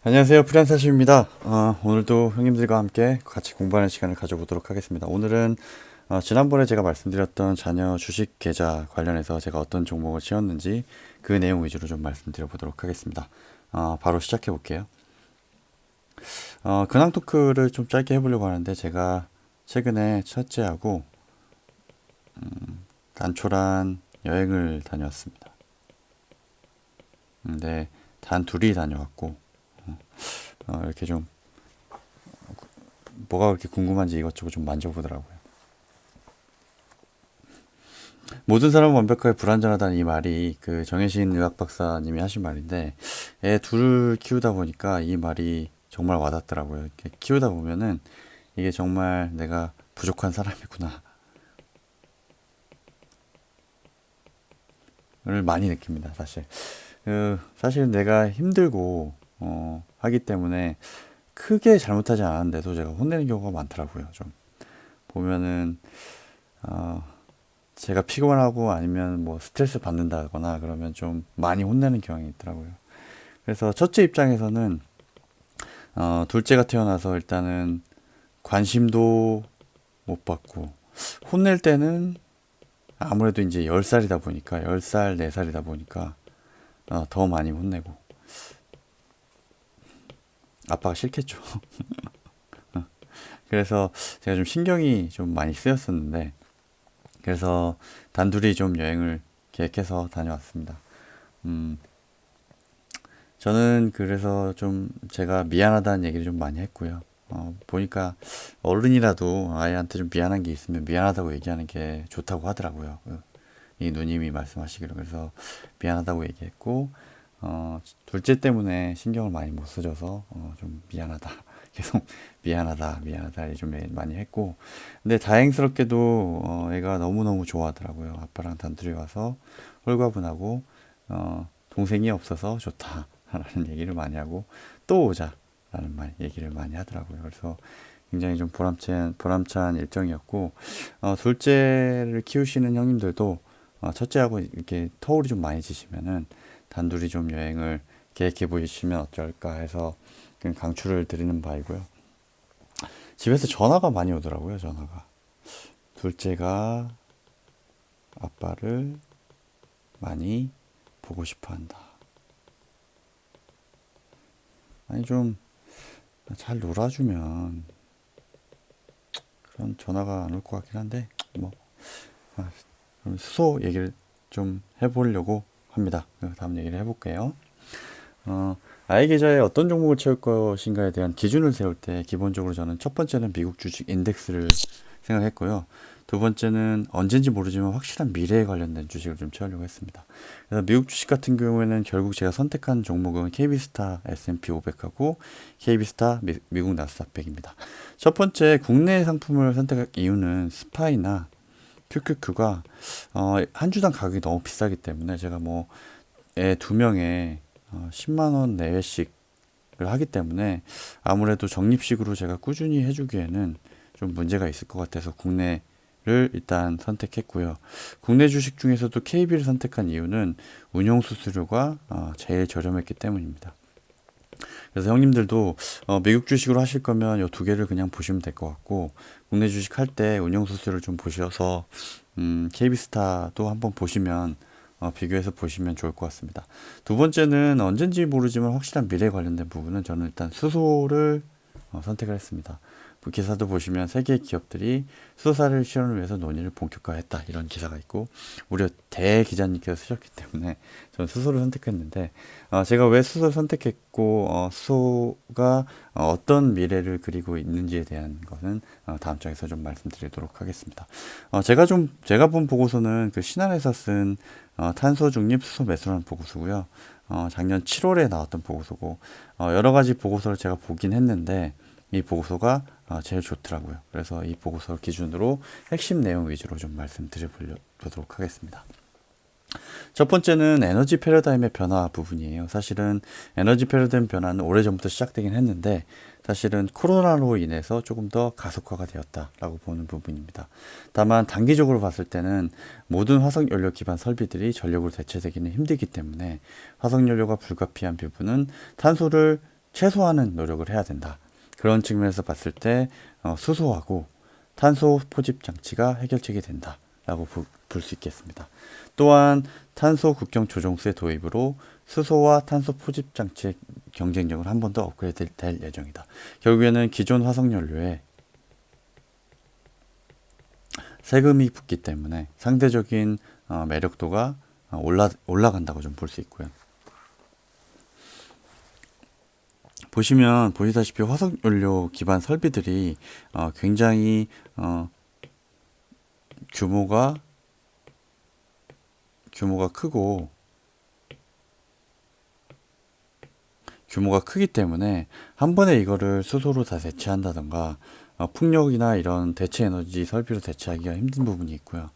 안녕하세요. 프리한사십입니다. 오늘도 형님들과 함께 같이 공부하는 시간을 가져보도록 하겠습니다. 오늘은 지난번에 제가 말씀드렸던 자녀 주식 계좌 관련해서 제가 어떤 종목을 채웠는지 그 내용 위주로 좀 말씀드려 보도록 하겠습니다. 바로 시작해 볼게요. 근황 토크를 좀 짧게 해보려고 하는데 제가 최근에 첫째하고 단촐한 여행을 다녀왔습니다. 근데 단 둘이 다녀왔고 이렇게 좀 뭐가 그렇게 궁금한지 이것저것 좀 만져보더라고요. 모든 사람은 완벽하게 불완전하다는 이 말이 그 정혜신 의학 박사님이 하신 말인데 애 둘을 키우다 보니까 이 말이 정말 와닿더라고요. 이렇게 키우다 보면은 이게 정말 내가 부족한 사람이구나 를 많이 느낍니다. 사실 사실 내가 힘들고 하기 때문에 크게 잘못하지 않았는데도 제가 혼내는 경우가 많더라고요. 좀 보면은 어, 제가 피곤하고 아니면 뭐 스트레스 받는다거나 그러면 좀 많이 혼내는 경향이 있더라고요. 그래서 첫째 입장에서는 둘째가 태어나서 일단은 관심도 못 받고 혼낼 때는 아무래도 이제 10살이다 보니까 10살, 4살이다 보니까 더 많이 혼내고 아빠가 싫겠죠. 그래서 제가 좀 신경이 좀 많이 쓰였었는데 그래서 단둘이 좀 여행을 계획해서 다녀왔습니다. 음, 저는 그래서 좀 제가 미안하다는 얘기를 좀 많이 했고요. 보니까 어른이라도 아이한테 좀 미안한 게 있으면 미안하다고 얘기하는 게 좋다고 하더라고요. 이 누님이 말씀하시기로. 그래서 미안하다고 얘기했고, 둘째 때문에 신경을 많이 못 써줘서 좀 미안하다. 계속 미안하다, 미안하다 좀 많이 했고, 근데 다행스럽게도 애가 너무너무 좋아하더라고요. 아빠랑 단둘이 와서 홀가분하고 동생이 없어서 좋다라는 얘기를 많이 하고 또 오자라는 얘기를 많이 하더라고요. 그래서 굉장히 좀 보람찬 일정이었고 둘째를 키우시는 형님들도 첫째하고 이렇게 터울이 좀 많이 지시면은 단둘이 좀 여행을 계획해 보시면 어떨까 해서 강추를 드리는 바이고요. 집에서 전화가 많이 오더라고요. 전화가 둘째가 아빠를 많이 보고 싶어 한다. 아니 좀 잘 놀아주면 그런 전화가 안 올 것 같긴 한데 뭐 그럼 수소 얘기를 좀 해보려고 합니다. 다음 얘기를 해볼게요. 아이 계좌에 어떤 종목을 채울 것인가에 대한 기준을 세울 때 기본적으로 저는 첫 번째는 미국 주식 인덱스를 생각했고요. 두 번째는 언젠지 모르지만 확실한 미래에 관련된 주식을 좀 채우려고 했습니다. 그래서 미국 주식 같은 경우에는 결국 제가 선택한 종목은 KB스타 S&P 500하고 KB스타 미국 나스닥 100입니다. 첫 번째 국내 상품을 선택할 이유는 스파이나 QQQ가 한 주당 가격이 너무 비싸기 때문에 제가 뭐 애 두 명에 10만 원 내외씩을 하기 때문에 아무래도 적립식으로 제가 꾸준히 해주기에는 좀 문제가 있을 것 같아서 국내를 일단 선택했고요. 국내 주식 중에서도 KB를 선택한 이유는 운용 수수료가 제일 저렴했기 때문입니다. 그래서 형님들도 미국 주식으로 하실 거면 이 두 개를 그냥 보시면 될 것 같고 국내 주식 할 때 운용 수수료를 좀 보셔서 KB스타도 한번 보시면 비교해서 보시면 좋을 것 같습니다. 두 번째는 언젠지 모르지만 확실한 미래에 관련된 부분은 저는 일단 수소를 선택을 했습니다. 그 기사도 보시면 세계 기업들이 수소사를 실현을 위해서 논의를 본격화했다 이런 기사가 있고 무려 대기자님께서 쓰셨기 때문에 저는 수소를 선택했는데 제가 왜 수소를 선택했고 수소가 어떤 미래를 그리고 있는지에 대한 것은 다음 장에서 좀 말씀드리도록 하겠습니다. 제가 본 보고서는 그 신한에서 쓴 탄소 중립 수소 매수라는 보고서고요. 작년 7월에 나왔던 보고서고 여러 가지 보고서를 제가 보긴 했는데 이 보고서가 제일 좋더라고요. 그래서 이 보고서를 기준으로 핵심 내용 위주로 좀 말씀드려보도록 하겠습니다. 첫 번째는 에너지 패러다임의 변화 부분이에요. 사실은 에너지 패러다임 변화는 오래전부터 시작되긴 했는데 사실은 코로나로 인해서 조금 더 가속화가 되었다라고 보는 부분입니다. 다만 단기적으로 봤을 때는 모든 화석연료 기반 설비들이 전력으로 대체되기는 힘들기 때문에 화석연료가 불가피한 부분은 탄소를 최소화하는 노력을 해야 된다. 그런 측면에서 봤을 때 수소하고 탄소 포집 장치가 해결책이 된다라고 볼 수 있겠습니다. 또한 탄소 국경 조정수의 도입으로 수소와 탄소 포집 장치의 경쟁력을 한 번 더 업그레이드 될 예정이다. 결국에는 기존 화석연료에 세금이 붙기 때문에 상대적인 매력도가 올라간다고 좀 볼 수 있고요. 보시다시피 화석연료 기반 설비들이 굉장히 규모가 크기 때문에 한 번에 이거를 수소로 다 대체한다던가 풍력이나 이런 대체 에너지 설비로 대체하기가 힘든 부분이 있고요.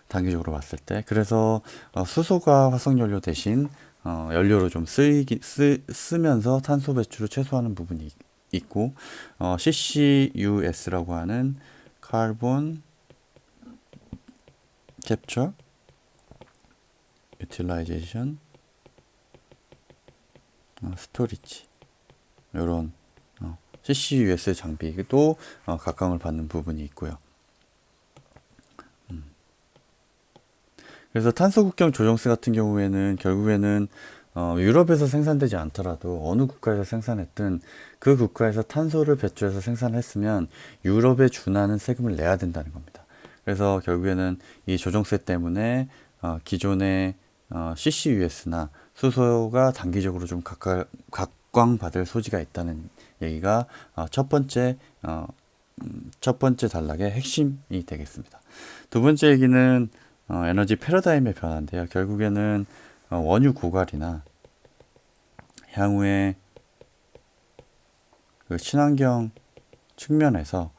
단기적으로 봤을 때. 그래서 수소가 화석연료 대신 연료로 좀 쓰면서 탄소 배출을 최소화하는 부분이 있고, CCUS라고 하는 카본 캡처 유틸라이제이션 스토리지 이런 CCUS 장비도 각광을 받는 부분이 있고요. 그래서 탄소 국경 조정세 같은 경우에는 결국에는 유럽에서 생산되지 않더라도 어느 국가에서 생산했든 그 국가에서 탄소를 배출해서 생산했으면 유럽에 준하는 세금을 내야 된다는 겁니다. 그래서 결국에는 이 조정세 때문에 기존의 CCUS나 수소가 단기적으로 좀 각광받을 소지가 있다는 얘기가 첫 번째 단락의 핵심이 되겠습니다. 두 번째 얘기는 에너지 패러다임의 변화인데요. 결국에는 원유 고갈이나 향후에 그 친환경 측면에서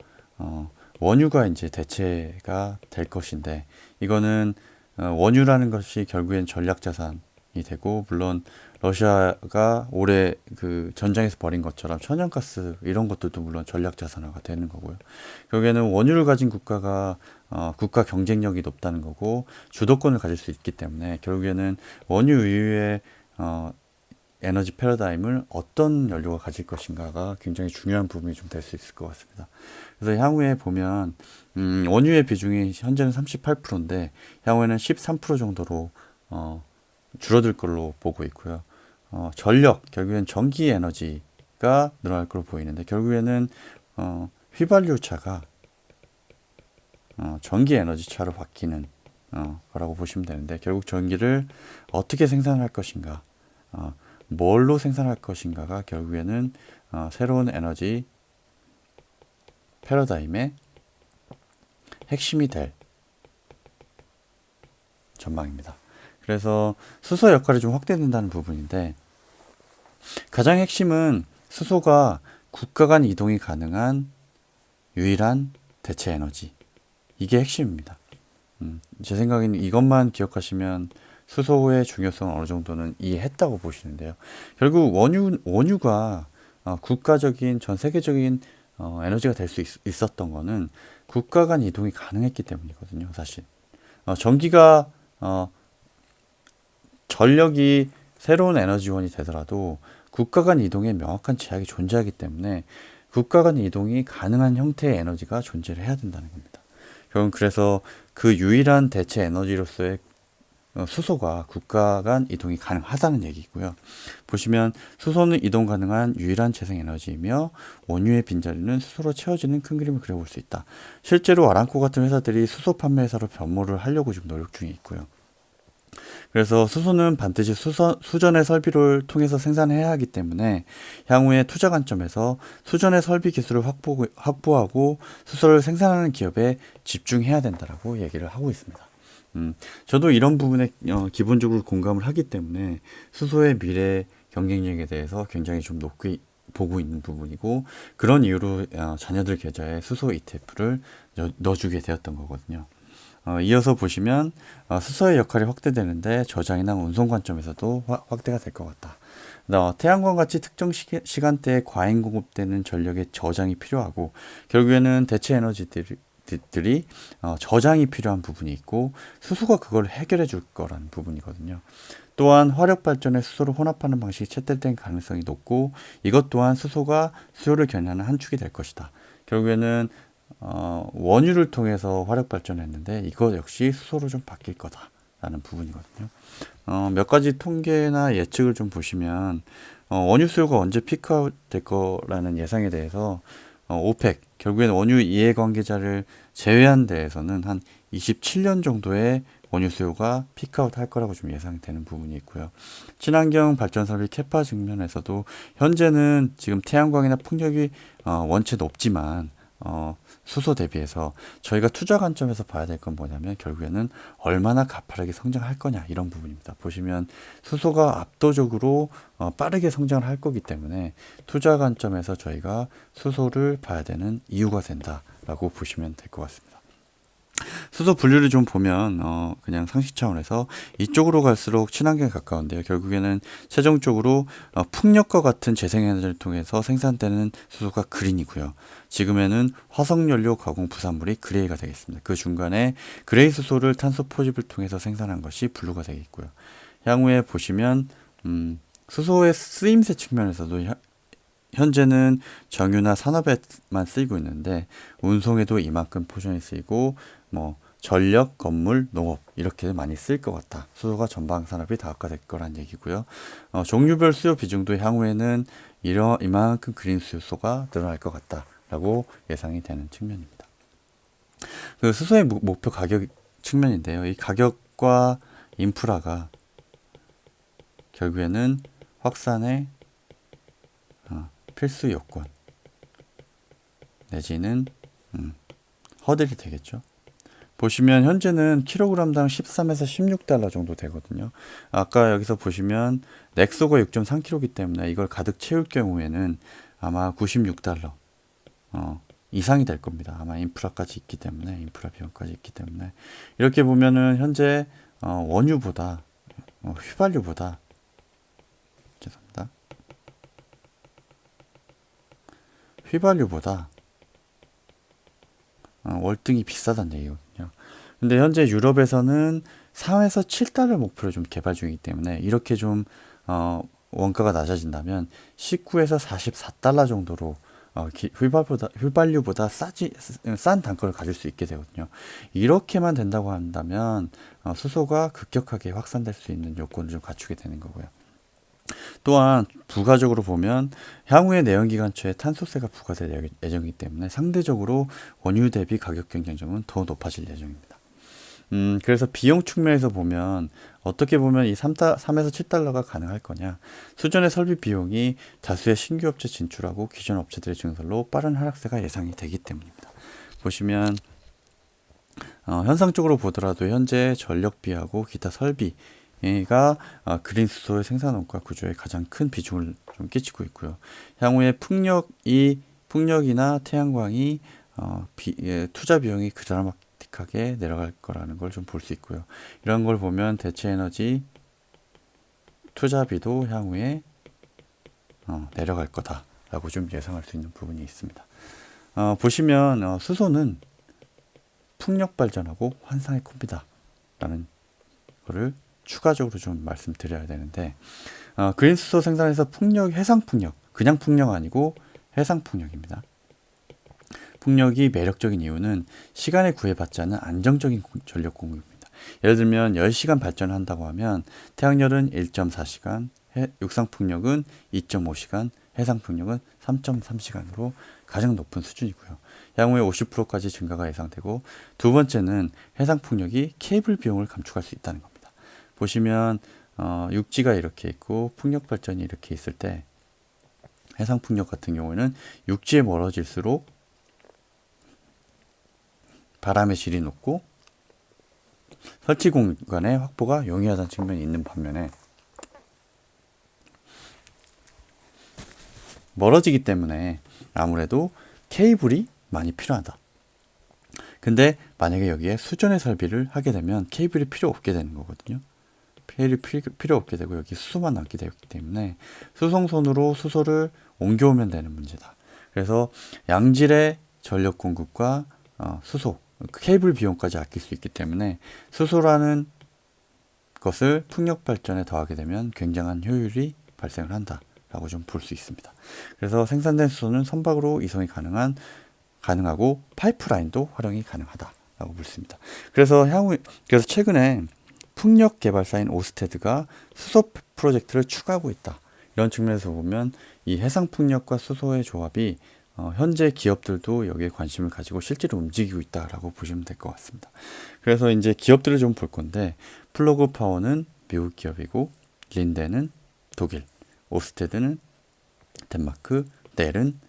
원유가 이제 대체가 될 것인데, 이거는 원유라는 것이 결국엔 전략 자산이 되고, 물론 러시아가 올해 그 전장에서 벌인 것처럼 천연가스 이런 것들도 물론 전략 자산화가 되는 거고요. 결국에는 원유를 가진 국가가 국가 경쟁력이 높다는 거고 주도권을 가질 수 있기 때문에 결국에는 원유 이후의 에너지 패러다임을 어떤 연료가 가질 것인가가 굉장히 중요한 부분이 좀 될 수 있을 것 같습니다. 그래서 향후에 보면 원유의 비중이 현재는 38%인데 향후에는 13% 정도로 줄어들 걸로 보고 있고요. 전력, 결국엔 전기 에너지가 늘어날 걸로 보이는데 결국에는 휘발유차가 전기 에너지 차로 바뀌는 거라고 보시면 되는데, 결국 전기를 어떻게 생산할 것인가, 뭘로 생산할 것인가가 결국에는 새로운 에너지 패러다임의 핵심이 될 전망입니다. 그래서 수소 역할이 좀 확대된다는 부분인데, 가장 핵심은 수소가 국가 간 이동이 가능한 유일한 대체 에너지, 이게 핵심입니다. 제 생각에는 이것만 기억하시면 수소의 중요성을 어느 정도는 이해했다고 보시는데요. 결국 원유가 국가적인 전 세계적인 에너지가 될 수 있었던 거는 국가 간 이동이 가능했기 때문이거든요. 사실 전기가 전력이 새로운 에너지원이 되더라도 국가 간 이동에 명확한 제약이 존재하기 때문에 국가 간 이동이 가능한 형태의 에너지가 존재를 해야 된다는 겁니다. 결국 그래서 그 유일한 대체 에너지로서의 수소가 국가 간 이동이 가능하다는 얘기고요. 보시면 수소는 이동 가능한 유일한 재생 에너지이며 원유의 빈자리는 수소로 채워지는 큰 그림을 그려볼 수 있다. 실제로 아람코 같은 회사들이 수소 판매 회사로 변모를 하려고 지금 노력 중에 있고요. 그래서 수소는 반드시 수전의 설비를 통해서 생산해야 하기 때문에 향후에 투자 관점에서 수전의 설비 기술을 확보하고 수소를 생산하는 기업에 집중해야 된다라고 얘기를 하고 있습니다. 저도 이런 부분에 기본적으로 공감을 하기 때문에 수소의 미래 경쟁력에 대해서 굉장히 좀 높게 보고 있는 부분이고, 그런 이유로 자녀들 계좌에 수소 ETF를 넣어주게 되었던 거거든요. 이어서 보시면 수소의 역할이 확대되는데 저장이나 운송 관점에서도 확대가 될 것 같다. 태양광 같이 특정 시간대에 과잉 공급되는 전력의 저장이 필요하고, 결국에는 대체 에너지들이 저장이 필요한 부분이 있고 수소가 그걸 해결해 줄 거라는 부분이거든요. 또한 화력발전에 수소를 혼합하는 방식이 채택된 가능성이 높고 이것 또한 수소가 수요를 견인하는 한 축이 될 것이다. 결국에는 원유를 통해서 화력발전을 했는데 이것 역시 수소로 좀 바뀔 거다라는 부분이거든요. 몇 가지 통계나 예측을 좀 보시면 원유 수요가 언제 피크아웃 될 거라는 예상에 대해서 오펙, 결국에는 원유 이해관계자를 제외한 데에서는 한 27년 정도의 원유 수요가 피크아웃 할 거라고 좀 예상이 되는 부분이 있고요. 친환경 발전 설비 캐파 측면에서도 현재는 지금 태양광이나 풍력이 원체 높지만 수소 대비해서 저희가 투자 관점에서 봐야 될 건 뭐냐면 결국에는 얼마나 가파르게 성장할 거냐 이런 부분입니다. 보시면 수소가 압도적으로 빠르게 성장을 할 거기 때문에 투자 관점에서 저희가 수소를 봐야 되는 이유가 된다라고 보시면 될 것 같습니다. 수소 분류를 좀 보면 그냥 상식 차원에서 이쪽으로 갈수록 친환경에 가까운데요. 결국에는 최종적으로 풍력과 같은 재생에너지를 통해서 생산되는 수소가 그린이고요. 지금에는 화석연료 가공 부산물이 그레이가 되겠습니다. 그 중간에 그레이 수소를 탄소 포집을 통해서 생산한 것이 블루가 되겠고요. 향후에 보시면 수소의 쓰임새 측면에서도 현재는 정유나 산업에만 쓰이고 있는데 운송에도 이만큼 포션이 쓰이고 전력, 건물, 농업 이렇게 많이 쓰일 것 같다. 수소가 전방 산업이 다각화될 거란 얘기고요. 종류별 수요 비중도 향후에는 이만큼 그린 수요소가 늘어날 것 같다라고 예상이 되는 측면입니다. 그 수소의 목표 가격 측면인데요. 이 가격과 인프라가 결국에는 확산의 필수 요건 내지는 허들이 되겠죠. 보시면 현재는 킬로그램당 13에서 16달러 정도 되거든요. 아까 여기서 보시면 넥소가 6.3kg이기 때문에 이걸 가득 채울 경우에는 아마 96달러 이상이 될 겁니다. 아마 인프라까지 있기 때문에 인프라 비용까지 있기 때문에 이렇게 보면은 현재 원유보다 휘발유보다 죄송합니다. 휘발유보다 월등히 비싸다는 얘기거든요. 근데 현재 유럽에서는 4에서 7달러 목표를 좀 개발 중이기 때문에 이렇게 좀 원가가 낮아진다면 19에서 44달러 정도로 휘발유보다 싼 단가를 가질 수 있게 되거든요. 이렇게만 된다고 한다면 수소가 급격하게 확산될 수 있는 요건을 좀 갖추게 되는 거고요. 또한 부가적으로 보면 향후에 내연기관차에 탄소세가 부과될 예정이기 때문에 상대적으로 원유 대비 가격 경쟁력은 더 높아질 예정입니다. 그래서 비용 측면에서 보면 어떻게 보면 이 3에서 7달러가 가능할 거냐. 수전의 설비 비용이 다수의 신규 업체 진출하고 기존 업체들의 증설로 빠른 하락세가 예상이 되기 때문입니다. 보시면 현상적으로 보더라도 현재 전력비하고 기타 설비가 그린 수소의 생산 원가 구조에 가장 큰 비중을 좀 끼치고 있고요. 향후에 풍력이나 태양광이 투자 비용이 드라마틱하게 내려갈 거라는 걸 좀 볼 수 있고요. 이런 걸 보면 대체 에너지 투자비도 향후에 내려갈 거다라고 좀 예상할 수 있는 부분이 있습니다. 보시면 수소는 풍력 발전하고 환상의 콤비다라는 거를 추가적으로 좀 말씀드려야 되는데 그린 수소 생산에서 해상 풍력, 그냥 풍력 아니고 해상 풍력입니다. 풍력이 매력적인 이유는 시간에 구애받지 않는 안정적인 전력 공급입니다. 예를 들면 10시간 발전한다고 하면 태양열은 1.4시간, 육상풍력은 2.5시간, 해상풍력은 3.3시간으로 가장 높은 수준이고요. 향후에 50%까지 증가가 예상되고 두 번째는 해상풍력이 케이블 비용을 감축할 수 있다는 겁니다. 보시면 육지가 이렇게 있고 풍력 발전이 이렇게 있을 때 해상풍력 같은 경우에는 육지에 멀어질수록 바람의 질이 높고 설치 공간의 확보가 용이하다는 측면이 있는 반면에 멀어지기 때문에 아무래도 케이블이 많이 필요하다. 근데 만약에 여기에 수전의 설비를 하게 되면 케이블이 필요 없게 되는 거거든요. 케이블이 필요 없게 되고 여기 수소만 남게 되기 때문에 수송선으로 수소를 옮겨오면 되는 문제다. 그래서 양질의 전력 공급과 수소, 케이블 비용까지 아낄 수 있기 때문에 수소라는 그것을 풍력 발전에 더하게 되면 굉장한 효율이 발생을 한다라고 좀 볼 수 있습니다. 그래서 생산된 수소는 선박으로 이송이 가능하고 파이프라인도 활용이 가능하다라고 볼 수 있습니다. 그래서 최근에 풍력 개발사인 오스테드가 수소 프로젝트를 추가하고 있다. 이런 측면에서 보면 이 해상 풍력과 수소의 조합이 현재 기업들도 여기에 관심을 가지고 실제로 움직이고 있다라고 보시면 될 것 같습니다. 그래서 이제 기업들을 좀 볼 건데, 플러그 파워는 미국 기업이고, 린데는 독일, 오스테드는 덴마크, 넬은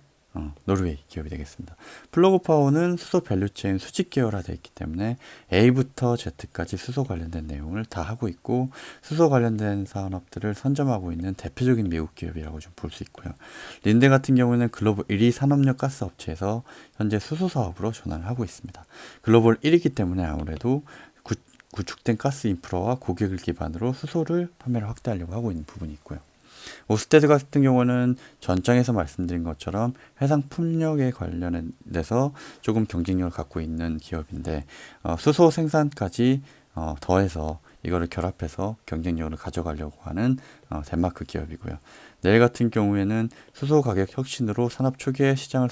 노르웨이 기업이 되겠습니다. 플러그 파워는 수소 밸류체인 수직 계열화되어 있기 때문에 A부터 Z까지 수소 관련된 내용을 다 하고 있고, 수소 관련된 산업들을 선점하고 있는 대표적인 미국 기업이라고 좀 볼 수 있고요. 린데 같은 경우는 글로벌 1위 산업용 가스 업체에서 현재 수소 사업으로 전환을 하고 있습니다. 글로벌 1위이기 때문에 아무래도 구축된 가스 인프라와 고객을 기반으로 수소를 판매를 확대하려고 하고 있는 부분이 있고요. 오스테드 같은 경우는 전장에서 말씀드린 것처럼 해상 풍력에 관련돼서 조금 경쟁력을 갖고 있는 기업인데, 수소 생산까지 더해서 이거를 결합해서 경쟁력을 가져가려고 하는 덴마크 기업이고요. 넬 같은 경우에는 수소 가격 혁신으로 산업 초기에 시장을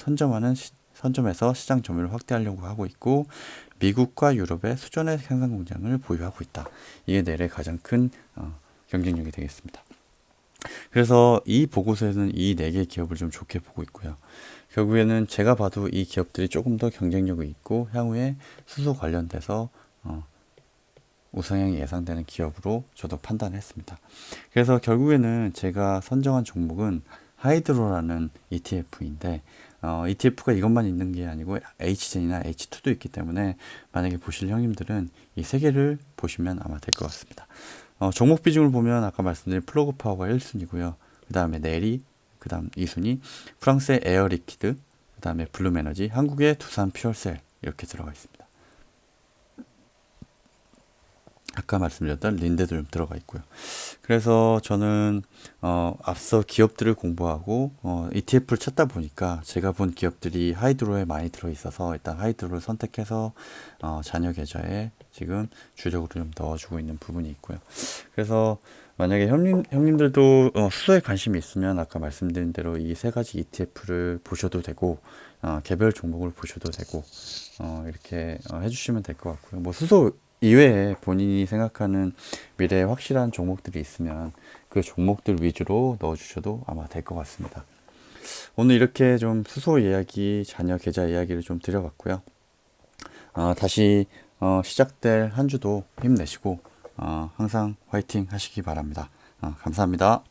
선점해서 시장 점유율을 확대하려고 하고 있고, 미국과 유럽의 수전의 생산 공장을 보유하고 있다. 이게 넬의 가장 큰 경쟁력이 되겠습니다. 그래서 이 보고서에는 이 4개 기업을 좀 좋게 보고 있고요. 결국에는 제가 봐도 이 기업들이 조금 더 경쟁력이 있고 향후에 수소 관련돼서 우상향이 예상되는 기업으로 저도 판단했습니다. 그래서 결국에는 제가 선정한 종목은 하이드로라는 ETF인데, ETF가 이것만 있는 게 아니고 H젠이나 H2도 있기 때문에 만약에 보실 형님들은 이 3개를 보시면 아마 될 것 같습니다. 종목 비중을 보면 아까 말씀드린 플러그 파워가 1순위고요. 그 다음에 넬이, 그 다음 2순위, 프랑스의 에어 리퀴드, 그 다음에 블룸 에너지, 한국의 두산 퓨얼셀 이렇게 들어가 있습니다. 아까 말씀드렸던 린데도 좀 들어가 있고요. 그래서 저는 앞서 기업들을 공부하고 ETF를 찾다 보니까 제가 본 기업들이 하이드로에 많이 들어있어서 일단 하이드로를 선택해서 자녀 계좌에 지금 주력으로 좀 넣어주고 있는 부분이 있고요. 그래서 만약에 형님들도 수소에 관심이 있으면 아까 말씀드린 대로 이 3가지 ETF를 보셔도 되고, 개별 종목을 보셔도 되고, 이렇게 해주시면 될 것 같고요. 뭐 수소 이외에 본인이 생각하는 미래에 확실한 종목들이 있으면 그 종목들 위주로 넣어주셔도 아마 될 것 같습니다. 오늘 이렇게 좀 수소 이야기, 자녀 계좌 이야기를 좀 드려봤고요. 다시 시작될 한 주도 힘내시고 항상 화이팅 하시기 바랍니다. 감사합니다.